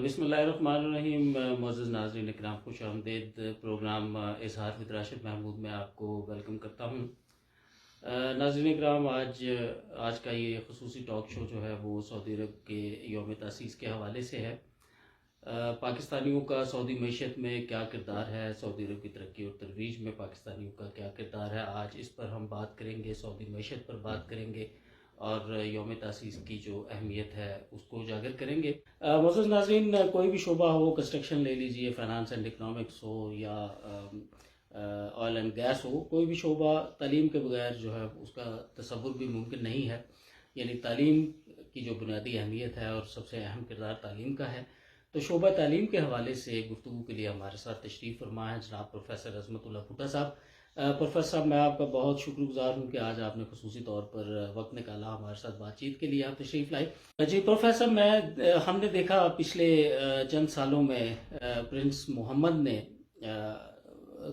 بسم اللہ الرحمن الرحیم. معزز ناظرین اکرام، خوش آمدید. پروگرام اظہار ود راشد محمود میں آپ کو ویلکم کرتا ہوں. ناظرین اکرام، آج کا یہ خصوصی ٹاک شو جو ہے وہ سعودی عرب کے یوم تاسیس کے حوالے سے ہے. پاکستانیوں کا سعودی معیشت میں کیا کردار ہے، سعودی عرب کی ترقی اور ترویج میں پاکستانیوں کا کیا کردار ہے، آج اس پر ہم بات کریں گے. سعودی معیشت پر بات کریں گے اور یوم تاسیس کی جو اہمیت ہے اس کو اجاگر کریں گے. معزز ناظرین، کوئی بھی شعبہ ہو، کنسٹرکشن لے لیجئے، فائنانس اینڈ اکنامکس ہو یا آئل اینڈ گیس ہو، کوئی بھی شعبہ تعلیم کے بغیر جو ہے اس کا تصور بھی ممکن نہیں ہے. یعنی تعلیم کی جو بنیادی اہمیت ہے اور سب سے اہم کردار تعلیم کا ہے. تو شعبہ تعلیم کے حوالے سے گفتگو کے لیے ہمارے ساتھ تشریف فرما ہے جناب پروفیسر عظمت اللہ بھٹا صاحب. پروفیسر صاحب، میں آپ کا بہت شکر گزار ہوں کہ آج آپ نے خصوصی طور پر وقت نکالا ہمارے ساتھ بات چیت کے لیے، آپ تشریف لائے. جی پروفیسر، ہم نے دیکھا پچھلے چند سالوں میں پرنس محمد نے،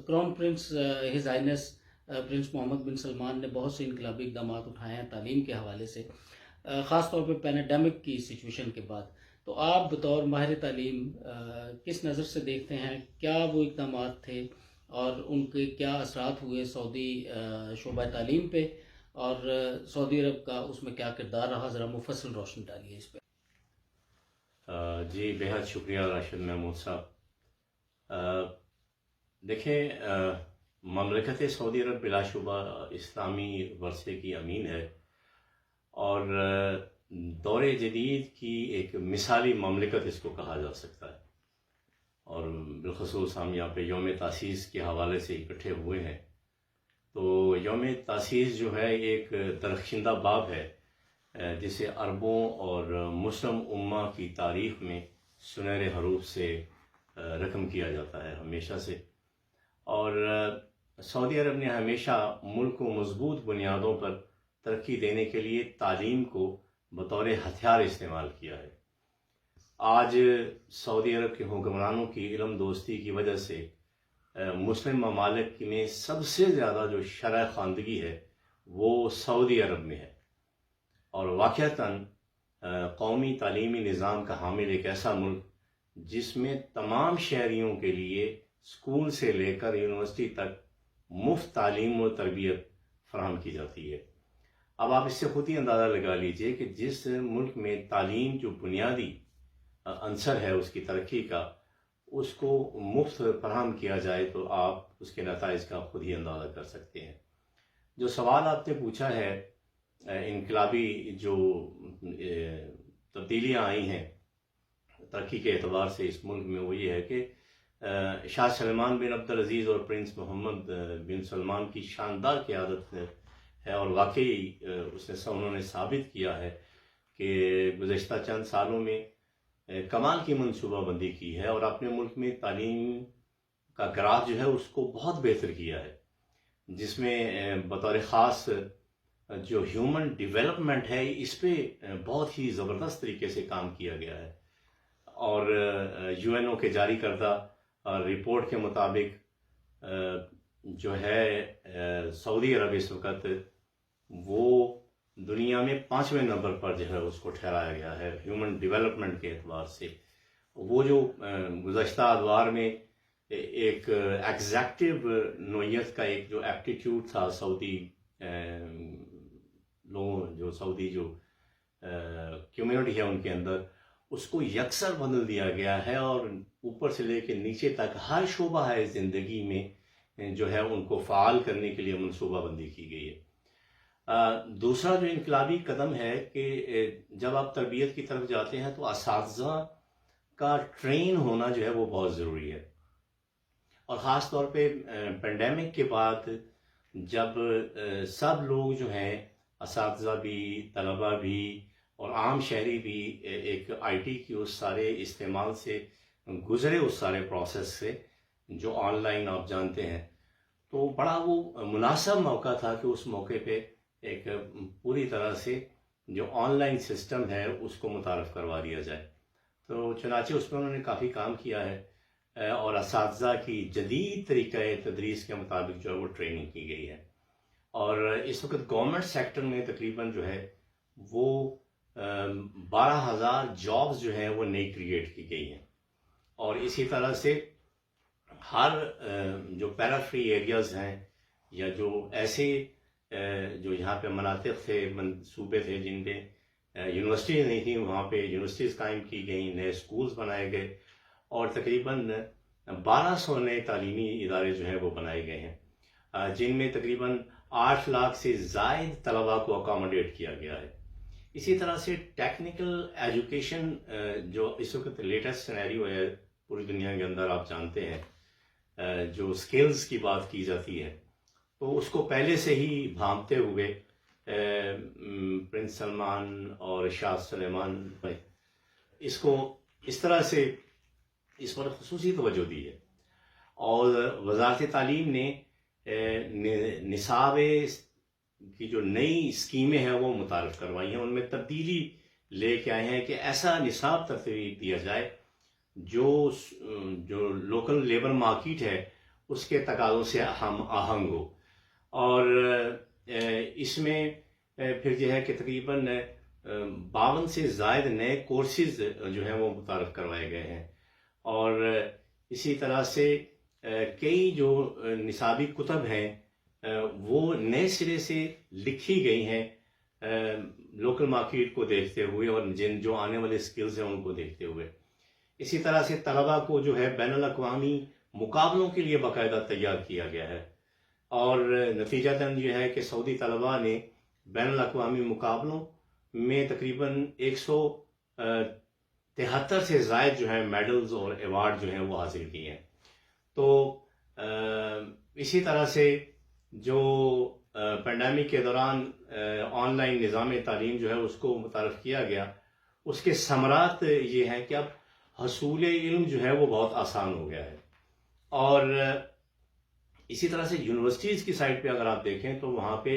crown prince his highness prince Mohammed bin Salman نے بہت سے انقلابی اقدامات اٹھائے ہیں تعلیم کے حوالے سے، خاص طور پہ پینیڈیمک کی سچویشن کے بعد. تو آپ بطور ماہر تعلیم کس نظر سے دیکھتے ہیں، کیا وہ اقدامات تھے اور ان کے کیا اثرات ہوئے سعودی شعبہ تعلیم پہ، اور سعودی عرب کا اس میں کیا کردار رہا؟ ذرا مفصل روشنی ڈالیے اس پہ. جی بہت شکریہ راشد محمود صاحب. دیکھیں، مملکت سعودی عرب بلا شبہ اسلامی ورثے کی امین ہے اور دور جدید کی ایک مثالی مملکت اس کو کہا جا سکتا ہے. اور بالخصوص ہم یہاں پہ یوم تاسیس کے حوالے سے اکٹھے ہوئے ہیں. تو یوم تاسیس جو ہے ایک درخشندہ باب ہے جسے عربوں اور مسلم امہ کی تاریخ میں سنہرے حروف سے رقم کیا جاتا ہے ہمیشہ سے. اور سعودی عرب نے ہمیشہ ملک کو مضبوط بنیادوں پر ترقی دینے کے لیے تعلیم کو بطور ہتھیار استعمال کیا ہے. آج سعودی عرب کے حکمرانوں کی علم دوستی کی وجہ سے مسلم ممالک میں سب سے زیادہ جو شرح خواندگی ہے وہ سعودی عرب میں ہے. اور واقعتاً قومی تعلیمی نظام کا حامل ایک ایسا ملک جس میں تمام شہریوں کے لیے اسکول سے لے کر یونیورسٹی تک مفت تعلیم و تربیت فراہم کی جاتی ہے. اب آپ اس سے خود ہی اندازہ لگا لیجئے کہ جس ملک میں تعلیم جو بنیادی عنصر ہے اس کی ترقی کا، اس کو مفت فراہم کیا جائے تو آپ اس کے نتائج کا خود ہی اندازہ کر سکتے ہیں. جو سوال آپ نے پوچھا ہے، انقلابی جو تبدیلیاں آئی ہیں ترقی کے اعتبار سے اس ملک میں، وہ یہ ہے کہ شاہ سلمان بن عبدالعزیز اور پرنس محمد بن سلمان کی شاندار قیادت ہے اور واقعی انہوں نے ثابت کیا ہے کہ گزشتہ چند سالوں میں کمال کی منصوبہ بندی کی ہے اور اپنے ملک میں تعلیم کا گراف جو ہے اس کو بہت بہتر کیا ہے، جس میں بطور خاص جو ہیومن ڈیولپمنٹ ہے اس پہ بہت ہی زبردست طریقے سے کام کیا گیا ہے. اور یو این او کے جاری کردہ رپورٹ کے مطابق جو ہے سعودی عرب اس وقت وہ دنیا میں 5ویں نمبر پر جو ہے اس کو ٹھہرایا گیا ہے ہیومن ڈیولپمنٹ کے اعتبار سے. وہ جو گزشتہ ادوار میں ایک ایگزیکٹو نوعیت کا ایک جو ایپٹیٹیوڈ تھا سعودی لوگوں، جو سعودی جو کمیونٹی ہے ان کے اندر، اس کو یکسر بدل دیا گیا ہے اور اوپر سے لے کے نیچے تک ہر شعبہ ہے زندگی میں جو ہے ان کو فعال کرنے کے لیے منصوبہ بندی کی گئی ہے. دوسرا جو انقلابی قدم ہے کہ جب آپ تربیت کی طرف جاتے ہیں تو اساتذہ کا ٹرین ہونا جو ہے وہ بہت ضروری ہے. اور خاص طور پہ پینڈیمک کے بعد جب سب لوگ جو ہیں، اساتذہ بھی، طلبہ بھی اور عام شہری بھی ایک آئی ٹی کی اس سارے استعمال سے گزرے، اس سارے پروسیس سے جو آن لائن آپ جانتے ہیں، تو بڑا وہ مناسب موقع تھا کہ اس موقع پہ ایک پوری طرح سے جو آن لائن سسٹم ہے اس کو متعارف کروا دیا جائے. تو چنانچہ اس میں انہوں نے کافی کام کیا ہے اور اساتذہ کی جدید طریقہ تدریس کے مطابق جو ہے وہ ٹریننگ کی گئی ہے. اور اس وقت گورنمنٹ سیکٹر میں تقریباً جو ہے وہ 12,000 جابز جو ہیں وہ نئی کریٹ کی گئی ہیں. اور اسی طرح سے ہر جو پیرافری ایریاز ہیں یا جو ایسے جو یہاں پہ مناطق تھے، صوبے تھے جن پہ یونیورسٹیز نہیں تھیں، وہاں پہ یونیورسٹیز قائم کی گئیں، نئے اسکولز بنائے گئے، اور تقریباً 1200 نئے تعلیمی ادارے جو ہیں وہ بنائے گئے ہیں، جن میں تقریباً 8 لاکھ سے زائد طلباء کو اکاموڈیٹ کیا گیا ہے. اسی طرح سے ٹیکنیکل ایجوکیشن جو اس وقت لیٹسٹ سینیریو ہے پوری دنیا کے اندر، آپ جانتے ہیں جو سکلز کی بات کی جاتی ہے، تو اس کو پہلے سے ہی بھانپتے ہوئے پرنس سلمان اور شاہ سلیمان اس کو اس طرح سے اس پر خصوصی توجہ دی ہے. اور وزارت تعلیم نے نصاب کی جو نئی اسکیمیں ہیں وہ متعارف کروائی ہیں، ان میں تبدیلی لے کے آئے ہیں کہ ایسا نصاب ترتیب دیا جائے جو لوکل لیبر مارکیٹ ہے اس کے تقاضوں سے ہم آہنگ ہو. اور اس میں پھر جو ہے کہ تقریباً 52 سے زائد نئے کورسز جو ہیں وہ متعارف کروائے گئے ہیں. اور اسی طرح سے کئی جو نصابی کتب ہیں وہ نئے سرے سے لکھی گئی ہیں لوکل مارکیٹ کو دیکھتے ہوئے اور جو آنے والے سکلز ہیں ان کو دیکھتے ہوئے. اسی طرح سے طلباء کو جو ہے بین الاقوامی مقابلوں کے لیے باقاعدہ تیار کیا گیا ہے، اور نتیجتاً یہ ہے کہ سعودی طلباء نے بین الاقوامی مقابلوں میں تقریباً 173 سے زائد جو ہے میڈلز اور ایوارڈ جو ہیں وہ حاصل کیے ہیں. تو اسی طرح سے جو پینڈیمک کے دوران آن لائن نظام تعلیم جو ہے اس کو متعارف کیا گیا، اس کے ثمرات یہ ہیں کہ اب حصول علم جو ہے وہ بہت آسان ہو گیا ہے. اور اسی طرح سے یونیورسٹیز کی سائٹ پہ اگر آپ دیکھیں تو وہاں پہ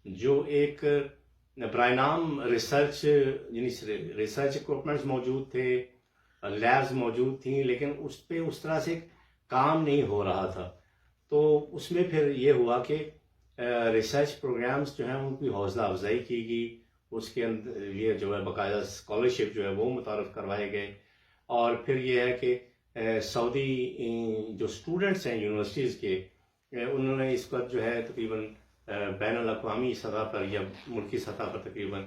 جو ایک برائے نام ریسرچ اکوپمنٹس موجود تھے، لیبز موجود تھیں، لیکن اس پہ اس طرح سے کام نہیں ہو رہا تھا. تو اس میں پھر یہ ہوا کہ ریسرچ پروگرامز جو ہیں ان کی حوصلہ افزائی کی گئی، اس کے اندر یہ جو ہے باقاعدہ اسکالرشپ جو ہے وہ متعارف کروائے گئے. اور پھر یہ ہے کہ سعودی جو اسٹوڈنٹس ہیں یونیورسٹیز کے، انہوں نے اس وقت جو ہے تقریباً بین الاقوامی سطح پر یا ملکی سطح پر تقریباً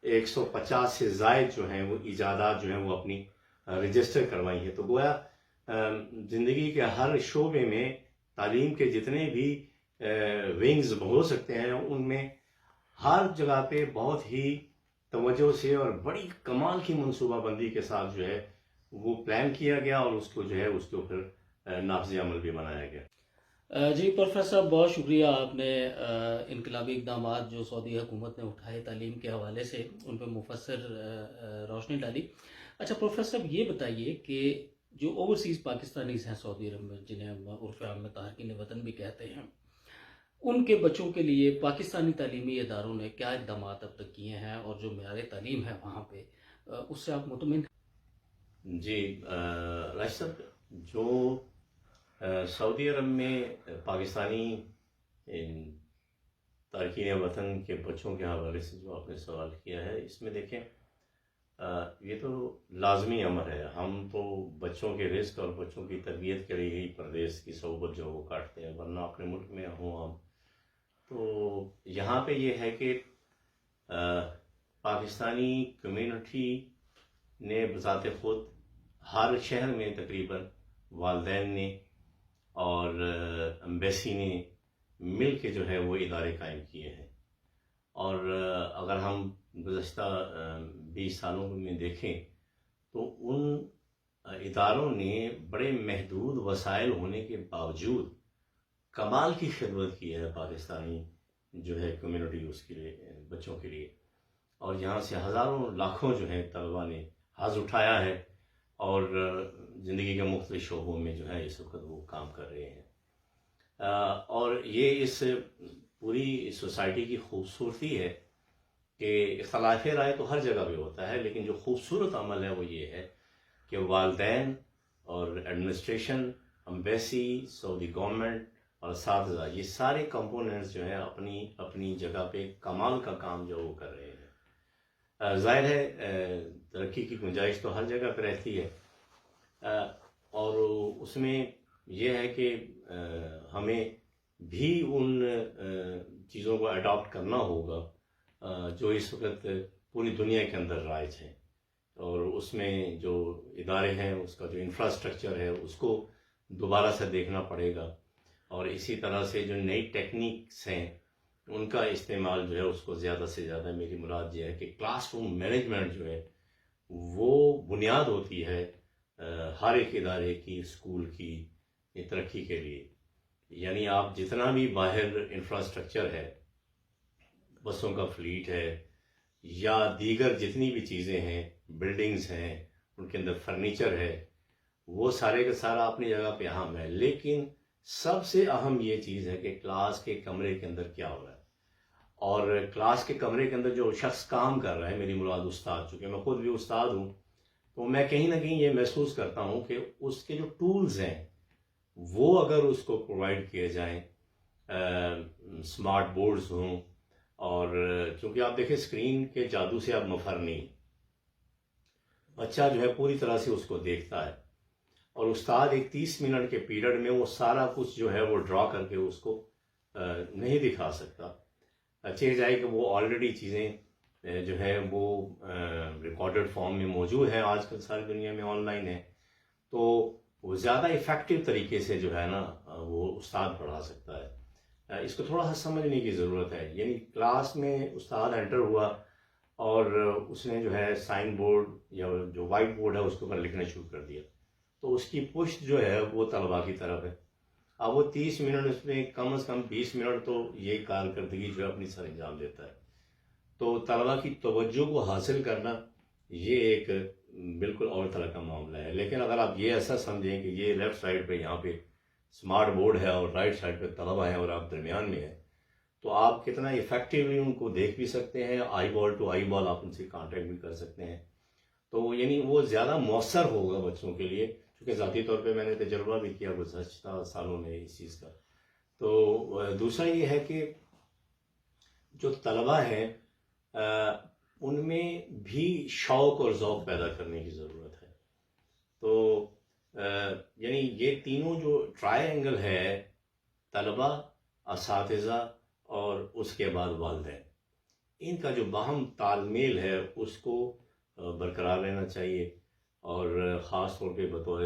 150 سے زائد جو ہیں وہ ایجادات جو ہیں وہ اپنی رجسٹر کروائی ہیں. تو گویا زندگی کے ہر شعبے میں تعلیم کے جتنے بھی ونگز ہو سکتے ہیں ان میں ہر جگہ پہ بہت ہی توجہ سے اور بڑی کمال کی منصوبہ بندی کے ساتھ جو ہے وہ پلان کیا گیا، اور اس کو جو ہے اس کے اوپر نافذ عمل بھی بنایا گیا. جی پروفیسر صاحب، بہت شکریہ. آپ نے انقلابی اقدامات جو سعودی حکومت نے اٹھائے تعلیم کے حوالے سے ان پہ مفصل روشنی ڈالی. اچھا پروفیسر صاحب، یہ بتائیے کہ جو اوورسیز پاکستانیز ہیں سعودی عرب میں، جنہیں ہم عرف عام میں تارکین وطن بھی کہتے ہیں، ان کے بچوں کے لیے پاکستانی تعلیمی اداروں نے کیا اقدامات اب تک کیے ہیں، اور جو معیار تعلیم ہے وہاں پہ اس سے آپ مطمئن ہیں؟ جی راشد صاحب، جو سعودی عرب میں پاکستانی تارکین وطن کے بچوں کے حوالے سے جو آپ نے سوال کیا ہے، اس میں دیکھیں یہ تو لازمی امر ہے. ہم تو بچوں کے رزق اور بچوں کی تربیت کے لیے ہی پردیس کی صحبت جو وہ کاٹتے ہیں، ورنہ اپنے ملک میں ہوں ہم. تو یہاں پہ یہ ہے کہ پاکستانی کمیونٹی نے بذات خود ہر شہر میں تقریباً والدین نے اور ایمبیسی نے مل کے جو ہے وہ ادارے قائم کیے ہیں. اور اگر ہم گزشتہ 20 سالوں میں دیکھیں تو ان اداروں نے بڑے محدود وسائل ہونے کے باوجود کمال کی خدمت کی ہے پاکستانی جو ہے کمیونٹی اس کے لیے، بچوں کے لیے. اور یہاں سے ہزاروں لاکھوں جو ہیں طلباء نے حظ اٹھایا ہے اور زندگی کے مختلف شعبوں میں جو ہے اس وقت وہ کام کر رہے ہیں. اور یہ اس پوری سوسائٹی کی خوبصورتی ہے کہ اختلاف رائے تو ہر جگہ پہ ہوتا ہے، لیکن جو خوبصورت عمل ہے وہ یہ ہے کہ والدین اور ایڈمنسٹریشن، امبیسی، سعودی گورنمنٹ اور اساتذہ، یہ سارے کمپوننٹس جو ہیں اپنی اپنی جگہ پہ کمال کا کام جو وہ کر رہے ہیں. ظاہر ہے ترقی کی گنجائش تو ہر جگہ پہ رہتی ہے، اور اس میں یہ ہے کہ ہمیں بھی ان چیزوں کو اڈاپٹ کرنا ہوگا جو اس وقت پوری دنیا کے اندر رائج ہیں، اور اس میں جو ادارے ہیں اس کا جو انفراسٹرکچر ہے اس کو دوبارہ سے دیکھنا پڑے گا، اور اسی طرح سے جو نئی ٹیکنیکس ہیں ان کا استعمال جو ہے اس کو زیادہ سے زیادہ، میری مراد یہ ہے کہ کلاس روم مینجمنٹ جو ہے وہ بنیاد ہوتی ہے ہر ایک ادارے کی، اسکول کی ترقی کے لیے. یعنی آپ جتنا بھی باہر انفراسٹرکچر ہے، بسوں کا فلیٹ ہے یا دیگر جتنی بھی چیزیں ہیں، بلڈنگز ہیں، ان کے اندر فرنیچر ہے، وہ سارے کا سارا اپنی جگہ پہ اہم ہے، لیکن سب سے اہم یہ چیز ہے کہ کلاس کے کمرے کے اندر کیا ہو رہا ہے. اور کلاس کے کمرے کے اندر جو شخص کام کر رہا ہے، میری مراد استاد، چونکہ میں خود بھی استاد ہوں، تو میں کہیں نہ کہیں یہ محسوس کرتا ہوں کہ اس کے جو ٹولز ہیں وہ اگر اس کو پرووائڈ کیے جائیں، اسمارٹ بورڈز ہوں، اور چونکہ آپ دیکھیں اسکرین کے جادو سے اب مفر نہیں، بچہ جو ہے پوری طرح سے اس کو دیکھتا ہے، اور استاد ایک 30 منٹ کے پیریڈ میں وہ سارا کچھ جو ہے وہ ڈرا کر کے اس کو نہیں دکھا سکتا. چیز آئی کہ وہ آلریڈی چیزیں جو ہے وہ ریکارڈڈ فارم میں موجود ہیں، آج کل ساری دنیا میں آن لائن ہے، تو وہ زیادہ افیکٹو طریقے سے جو ہے نا وہ استاد پڑھا سکتا ہے. اس کو تھوڑا سا سمجھنے کی ضرورت ہے. یعنی کلاس میں استاد انٹر ہوا اور اس نے جو ہے سائن بورڈ یا جو وائٹ بورڈ ہے اس کے اوپر لکھنا شروع کر دیا، تو اس کی پشت جو ہے وہ طلباء کی طرف ہے. اب وہ 30 منٹ، اس میں کم از کم 20 منٹ تو یہ کارکردگی جو ہے اپنی سر انجام دیتا ہے. تو طلباء کی توجہ کو حاصل کرنا یہ ایک بالکل اور طرح کا معاملہ ہے. لیکن اگر آپ یہ ایسا سمجھیں کہ یہ لیفٹ سائڈ پہ یہاں پہ اسمارٹ بورڈ ہے اور رائٹ سائڈ پہ طلباء ہیں اور آپ درمیان میں ہیں، تو آپ کتنا افیکٹولی ان کو دیکھ بھی سکتے ہیں، آئی بال ٹو آئی بال آپ ان سے کانٹیکٹ بھی کر سکتے ہیں. تو یعنی وہ زیادہ مؤثر ہوگا بچوں کے لیے، کیونکہ ذاتی طور پہ میں نے تجربہ بھی کیا گزشتہ سالوں میں اس چیز کا. تو دوسرا یہ ہے کہ جو طلباء ہیں ان میں بھی شوق اور ذوق پیدا کرنے کی ضرورت ہے. تو یعنی یہ تینوں جو ٹرائی اینگل ہے، طلباء، اساتذہ اور اس کے بعد والدین، ان کا جو باہم تال میل ہے اس کو برقرار رہنا چاہیے. اور خاص طور پہ بطور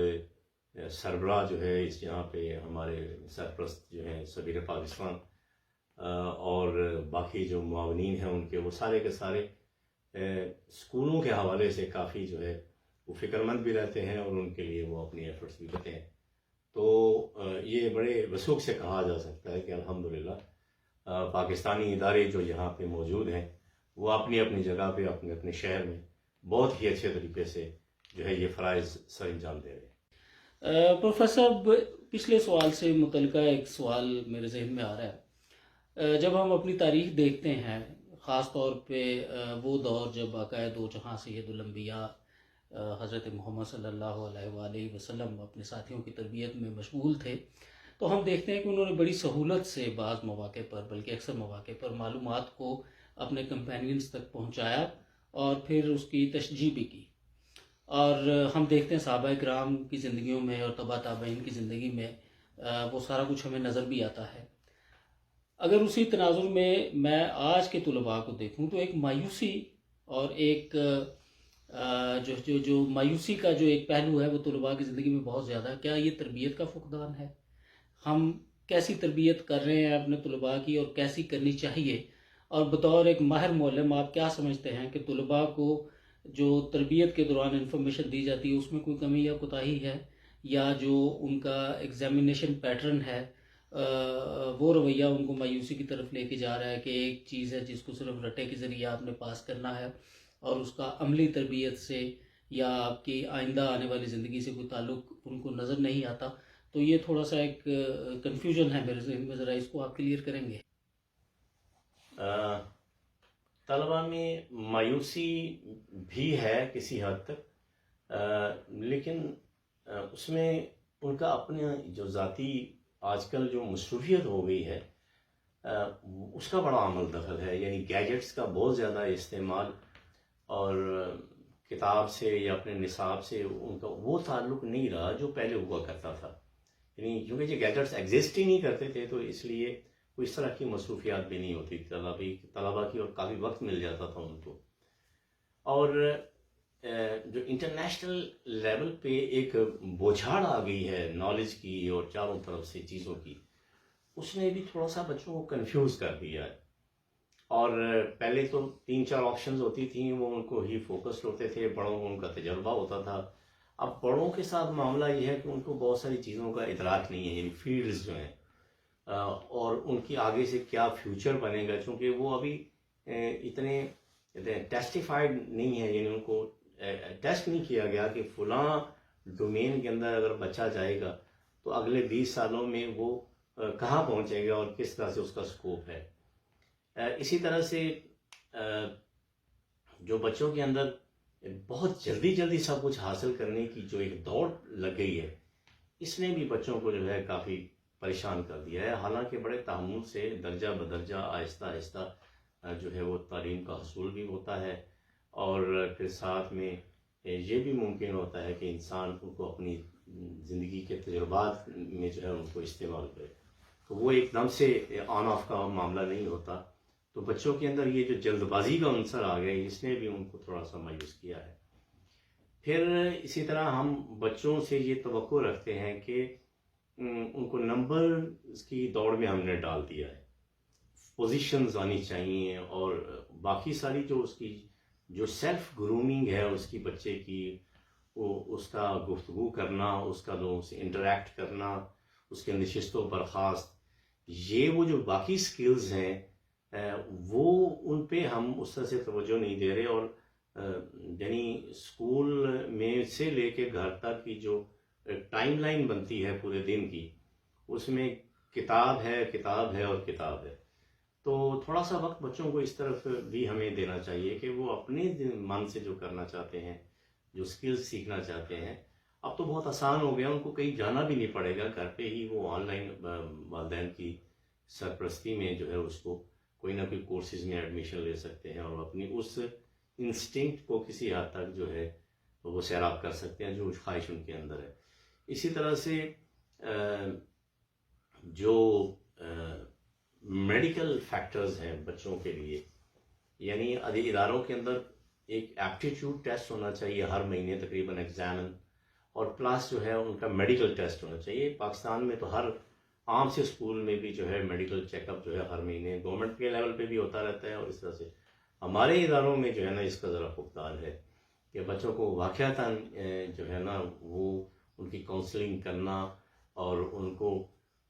سربراہ جو ہے اس یہاں پہ ہمارے سرپرست جو ہیں سفیر پاکستان اور باقی جو معاونین ہیں ان کے، وہ سارے کے سارے اسکولوں کے حوالے سے کافی جو ہے وہ فکر مند بھی رہتے ہیں اور ان کے لیے وہ اپنی ایفرٹس بھی کرتے ہیں. تو یہ بڑے وثوق سے کہا جا سکتا ہے کہ الحمدللہ پاکستانی ادارے جو یہاں پہ موجود ہیں وہ اپنی اپنی جگہ پہ اپنے اپنے شہر میں بہت ہی اچھے طریقے سے جو ہے یہ فرائض سر انجام دے رہے ہیں. پروفیسر صاحب، پچھلے سوال سے متعلقہ ایک سوال میرے ذہن میں آ رہا ہے. جب ہم اپنی تاریخ دیکھتے ہیں، خاص طور پہ وہ دور جب آقائے دو جہاں سید الانبیاء حضرت محمد صلی اللہ علیہ وآلہ وسلم اپنے ساتھیوں کی تربیت میں مشغول تھے، تو ہم دیکھتے ہیں کہ انہوں نے بڑی سہولت سے بعض مواقع پر، بلکہ اکثر مواقع پر، معلومات کو اپنے کمپینینز تک پہنچایا اور پھر اس کی تشجیع بھی کی. اور ہم دیکھتے ہیں صحابہ کرام کی زندگیوں میں اور تبع تابعین کی زندگی میں وہ سارا کچھ ہمیں نظر بھی آتا ہے. اگر اسی تناظر میں آج کے طلباء کو دیکھوں تو ایک مایوسی اور ایک جو مایوسی کا جو ایک پہلو ہے وہ طلباء کی زندگی میں بہت زیادہ ہے. کیا یہ تربیت کا فقدان ہے؟ ہم کیسی تربیت کر رہے ہیں اپنے طلباء کی اور کیسی کرنی چاہیے؟ اور بطور ایک ماہر معلم آپ کیا سمجھتے ہیں کہ طلباء کو جو تربیت کے دوران انفارمیشن دی جاتی ہے اس میں کوئی کمی یا کوتاہی ہے، یا جو ان کا ایگزامینیشن پیٹرن ہے وہ رویہ ان کو مایوسی کی طرف لے کے جا رہا ہے کہ ایک چیز ہے جس کو صرف رٹے کے ذریعے آپ نے پاس کرنا ہے اور اس کا عملی تربیت سے یا آپ کی آئندہ آنے والی زندگی سے کوئی تعلق ان کو نظر نہیں آتا؟ تو یہ تھوڑا سا ایک کنفیوژن ہے میرے ذہن میں، ذرا اس کو آپ کلیئر کریں گے؟ طلباء میں مایوسی بھی ہے کسی حد تک، لیکن اس میں ان کا اپنا جو ذاتی آج کل جو مصروفیت ہو گئی ہے اس کا بڑا عمل دخل ہے. یعنی گیجٹس کا بہت زیادہ استعمال اور کتاب سے یا اپنے نصاب سے ان کا وہ تعلق نہیں رہا جو پہلے ہوا کرتا تھا. یعنی کیونکہ یہ گیجٹس ایگزسٹ ہی نہیں کرتے تھے تو اس لیے کوئی اس طرح کی مصروفیات بھی نہیں ہوتی طلبا کی, اور کافی وقت مل جاتا تھا ان کو. اور جو انٹرنیشنل لیول پہ ایک بوچھاڑ آ گئی ہے نالج کی اور چاروں طرف سے چیزوں کی, اس نے بھی تھوڑا سا بچوں کو کنفیوز کر دیا ہے. اور پہلے تو 3-4 آپشنز ہوتی تھیں, وہ ان کو ہی فوکسڈ ہوتے تھے, بڑوں کو ان کا تجربہ ہوتا تھا. اب بڑوں کے ساتھ معاملہ یہ ہے کہ ان کو بہت ساری چیزوں کا ادراک نہیں ہے, یعنی فیلڈز جو ہیں اور ان کی آگے سے کیا فیوچر بنے گا, چونکہ وہ ابھی اتنے ٹیسٹیفائڈ نہیں ہے, یعنی ان کو ٹیسٹ نہیں کیا گیا کہ فلاں ڈومین کے اندر اگر بچہ جائے گا تو اگلے 20 سالوں میں وہ کہاں پہنچے گا اور کس طرح سے اس کا سکوپ ہے. اسی طرح سے جو بچوں کے اندر بہت جلدی سب کچھ حاصل کرنے کی جو ایک دوڑ لگ گئی ہے, اس نے بھی بچوں کو جو ہے کافی پریشان کر دیا ہے. حالانکہ بڑے تحمل سے درجہ بدرجہ آہستہ آہستہ جو ہے وہ تعلیم کا حصول بھی ہوتا ہے, اور پھر ساتھ میں یہ بھی ممکن ہوتا ہے کہ انسان ان کو اپنی زندگی کے تجربات میں جو ہے ان کو استعمال کرے. تو وہ ایک دم سے آن آف کا معاملہ نہیں ہوتا. تو بچوں کے اندر یہ جو جلد بازی کا عنصر آ گیا, اس نے بھی ان کو تھوڑا سا مایوس کیا ہے. پھر اسی طرح ہم بچوں سے یہ توقع رکھتے ہیں کہ ان کو نمبر کی دوڑ میں ہم نے ڈال دیا ہے, پوزیشنز آنی چاہیے, اور باقی ساری جو اس کی جو سیلف گرومنگ ہے اس کی بچے کی, وہ اس کا گفتگو کرنا, اس کا لوگوں سے انٹریکٹ کرنا, اس کے نشست و برخاست, یہ وہ جو باقی سکلز ہیں وہ ان پہ ہم اس طرح سے توجہ نہیں دے رہے. اور یعنی اسکول میں سے لے کے گھر تک کی جو ٹائم لائن بنتی ہے پورے دن کی, اس میں کتاب ہے اور کتاب ہے. تو تھوڑا سا وقت بچوں کو اس طرف بھی ہمیں دینا چاہیے کہ وہ اپنے من سے جو کرنا چاہتے ہیں, جو سکلز سیکھنا چاہتے ہیں. اب تو بہت آسان ہو گیا, ان کو کہیں جانا بھی نہیں پڑے گا, گھر پہ ہی وہ آن لائن والدین کی سرپرستی میں جو ہے اس کو کوئی نہ کوئی کورسز میں ایڈمیشن لے سکتے ہیں, اور اپنی اس انسٹنکٹ کو کسی حد تک جو ہے وہ سیراب کر سکتے ہیں جو خواہش ان کے اندر ہے. اسی طرح سے جو میڈیکل فیکٹرز ہیں بچوں کے لیے, یعنی اداروں کے اندر ایک ایپٹیٹیوڈ ٹیسٹ ہونا چاہیے ہر مہینے تقریباً ایگزامن, اور پلس جو ہے ان کا میڈیکل ٹیسٹ ہونا چاہیے. پاکستان میں تو ہر عام سے اسکول میں بھی جو ہے میڈیکل چیک اپ جو ہے ہر مہینے گورنمنٹ کے لیول پہ بھی ہوتا رہتا ہے, اور اس طرح سے ہمارے اداروں میں جو ہے نا اس کا ذرا فقدان ہے کہ بچوں کو واقعتاً جو ہے نا وہ ان کی کاؤنسلنگ کرنا, اور ان کو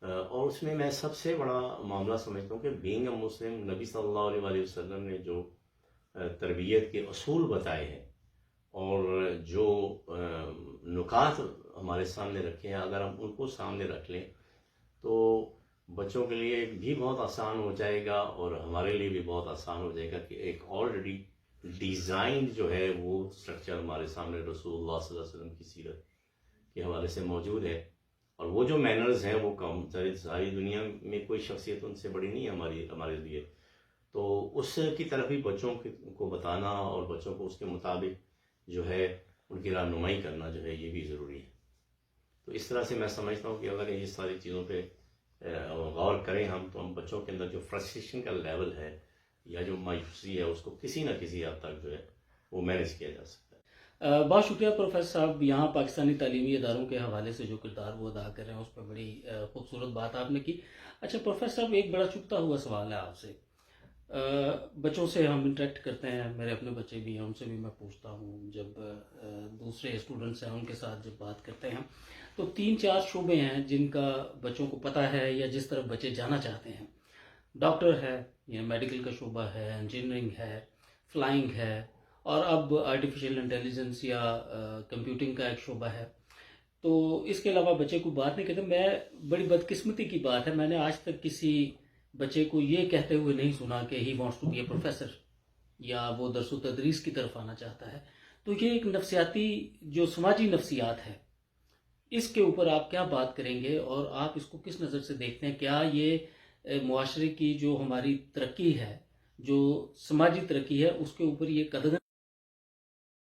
اور اس میں میں سب سے بڑا معاملہ سمجھتا ہوں کہ بینگ اے مسلم, نبی صلی اللہ علیہ وآلہ وسلم نے جو تربیت کے اصول بتائے ہیں اور جو نکات ہمارے سامنے رکھے ہیں, اگر ہم ان کو سامنے رکھ لیں تو بچوں کے لیے بھی بہت آسان ہو جائے گا, اور ہمارے لیے بھی بہت آسان ہو جائے گا کہ ایک آلریڈی ڈیزائن جو ہے وہ اسٹرکچر ہمارے سامنے رسول اللہ صلی اللہ علیہ وسلم کی سیرت کے حوالے سے موجود ہے. اور وہ جو مینرز ہیں وہ کم ساری دنیا میں کوئی شخصیت ان سے بڑی نہیں ہے ہمارے لیے. تو اس کی طرف بھی بچوں کو بتانا اور بچوں کو اس کے مطابق جو ہے ان کی رہنمائی کرنا جو ہے یہ بھی ضروری ہے. تو اس طرح سے میں سمجھتا ہوں کہ اگر یہ ساری چیزوں پہ غور کریں ہم, تو ہم بچوں کے اندر جو فرسٹریشن کا لیول ہے یا جو مایوسی ہے اس کو کسی نہ کسی حد تک جو ہے وہ مینیج کیا جا سکتا ہے. بہت شکریہ پروفیسر صاحب. یہاں پاکستانی تعلیمی اداروں کے حوالے سے جو کردار وہ ادا کر رہے ہیں اس پہ بڑی خوبصورت بات آپ نے کی. اچھا پروفیسر صاحب, ایک بڑا چکتا ہوا سوال ہے آپ سے. بچوں سے ہم انٹریکٹ کرتے ہیں, میرے اپنے بچے بھی ہیں, ان سے بھی میں پوچھتا ہوں, جب دوسرے اسٹوڈنٹس ہیں ان کے ساتھ جب بات کرتے ہیں تو 3-4 شعبے ہیں جن کا بچوں کو پتہ ہے یا جس طرف بچے جانا چاہتے ہیں. ڈاکٹر ہے, یا میڈیکل کا شعبہ ہے, انجینئرنگ ہے, فلائنگ ہے, اور اب آرٹیفیشیل انٹیلیجنس یا کمپیوٹنگ کا ایک شعبہ ہے. تو اس کے علاوہ بچے کو بات نہیں کرتے. میں بڑی بدقسمتی کی بات ہے, میں نے آج تک کسی بچے کو یہ کہتے ہوئے نہیں سنا کہ he wants to be a professor یا وہ درس و تدریس کی طرف آنا چاہتا ہے. تو یہ ایک نفسیاتی جو سماجی نفسیات ہے, اس کے اوپر آپ کیا بات کریں گے اور آپ اس کو کس نظر سے دیکھتے ہیں؟ کیا یہ معاشرے کی جو ہماری ترقی ہے, جو سماجی ترقی ہے, اس کے اوپر یہ قدغن